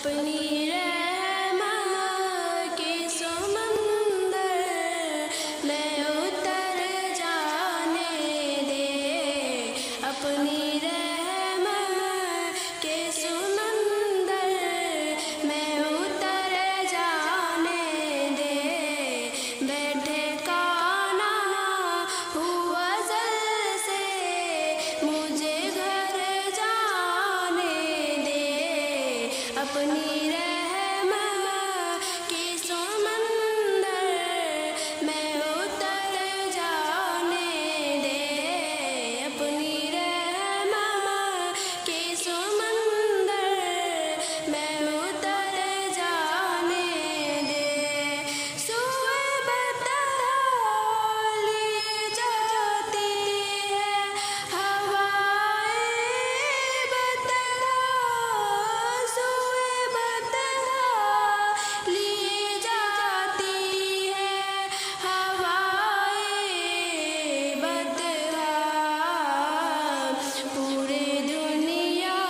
اپنی رحمت کی سمندر میں اتر جانے دے، اپنی رحمت کے سمندر میں اتر جانے دے، بیٹھے کانا ہوا ازل سے مجھے گھر جانے دے، اپنی رحمت کی سمندر میں اتر جانے دے، اپنی رحمت کی سمندر میں اتر جانے دے، سوئے بتہا لی جاتی ہے ہوائے بتہا، سوئے بتہا لی جاتی ہے ہوائے بتہا، پوری دنیا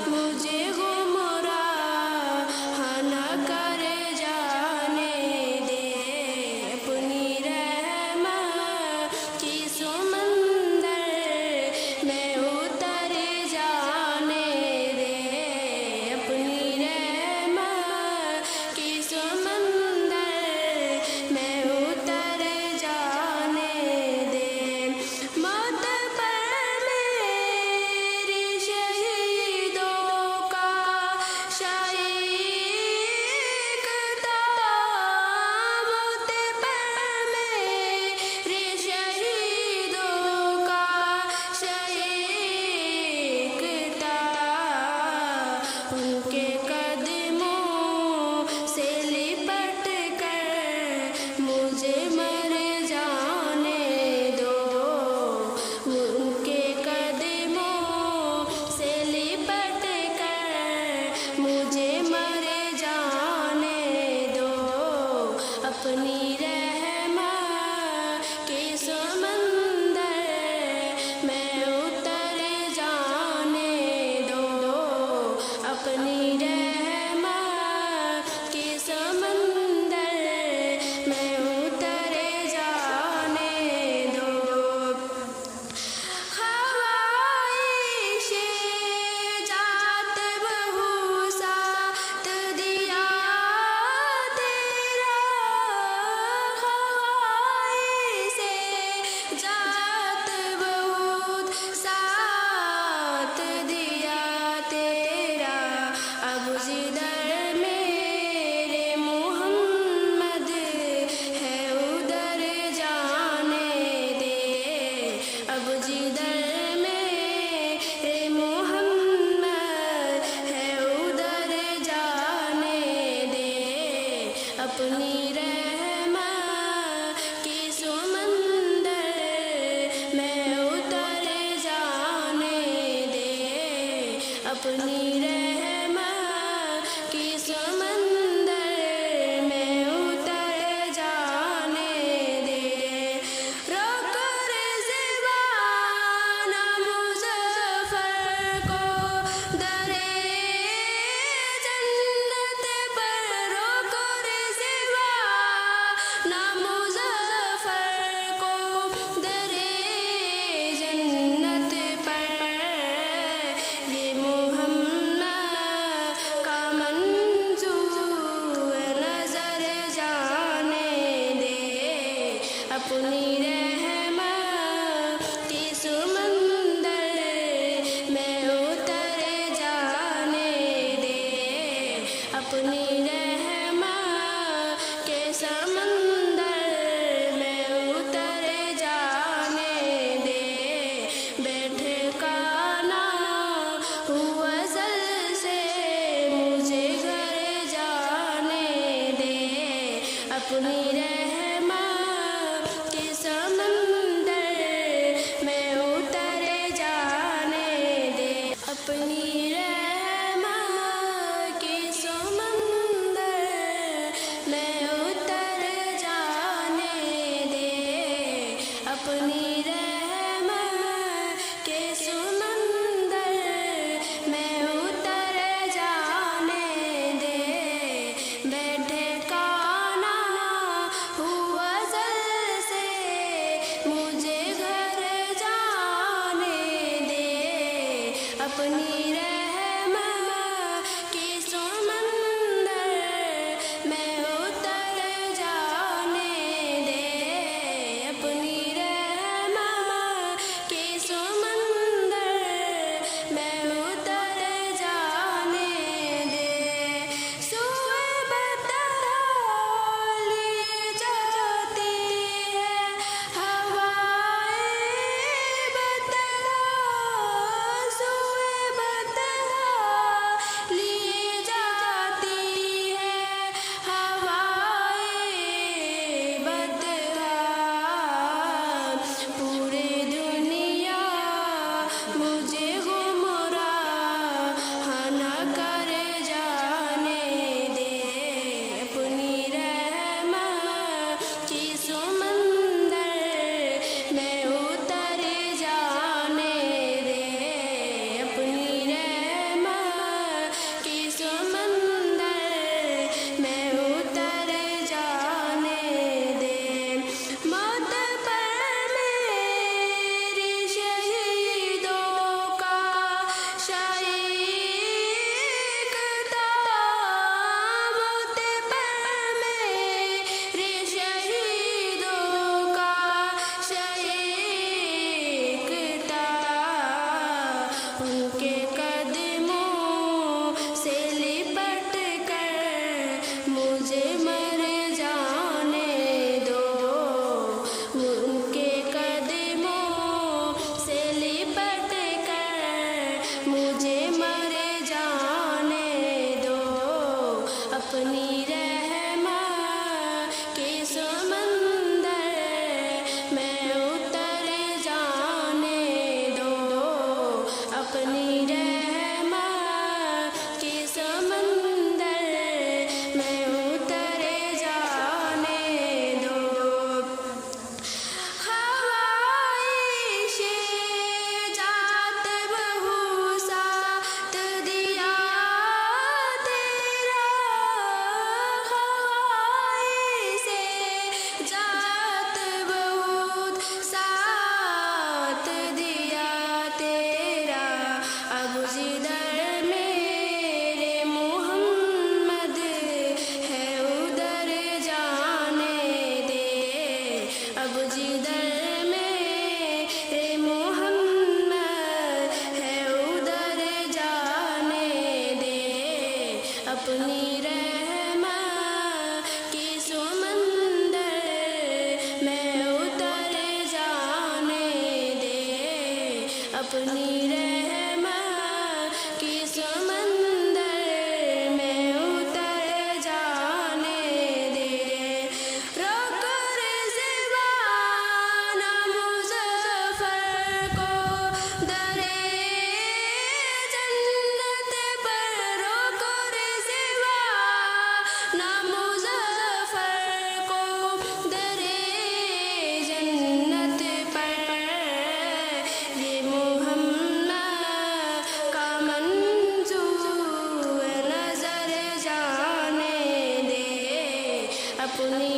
مجھے گمراہ نہ کر جانے دے، اپنی رحمت کی سمندر میں اتر جانے دے، اپنی رحمت کی سمندر میں اتر جانے دے، موت پر میری شہیدوں کا شائق تھا، موت پر میری شہیدوں کا شائق تھا، ان کے قدموں سے لپٹ کر مجھے مر جانے دو، ان کے قدموں سے لپٹ کر مجھے مر جانے دو، اپنی رحمت کی سمندر میں اتر جانے دو، اپنی رحمت کی سمندر میں اتر جانے دو، خواہش جات بہو ساتھ دیا تیرا، خواہش جات بہت ساتھ دیا تیرا، اب جدھر میرے محمد ہے ادھر جانے دے، اب جدھر میرے محمد ہے ادھر جانے دے، اپنی رحمت کی سمندر میں اتر جانے دے، اپنی رحمت کی سمندر میں اتر جانے دے، روک رضوان مظفر کو درے جنت پر، روک رضوان اپنی رحمت کے سمندر میں اتر جانے دو، اپنی رحمت کے سمندر میں اتر جانے دو۔ خواہش جات بہو ساتھ دیا تیرا، خواہش جات بہت ساتھ دیا تیرا، اب جدھر میرے محمد ہے ادھر جانے دے، اب جدھر میرے محمد ہے ادھر جانے دے، اپنی رحمت کے سمندر میں اتر جانے دے، اپنی رحمت کے سمندر میں اتر جانے دے۔ روک رضوان مظفر کو درے جنت پر، روک رضوان مظفر کو درے جنت پر، یہ محمد کا منظور نظر جانے دے، اپنی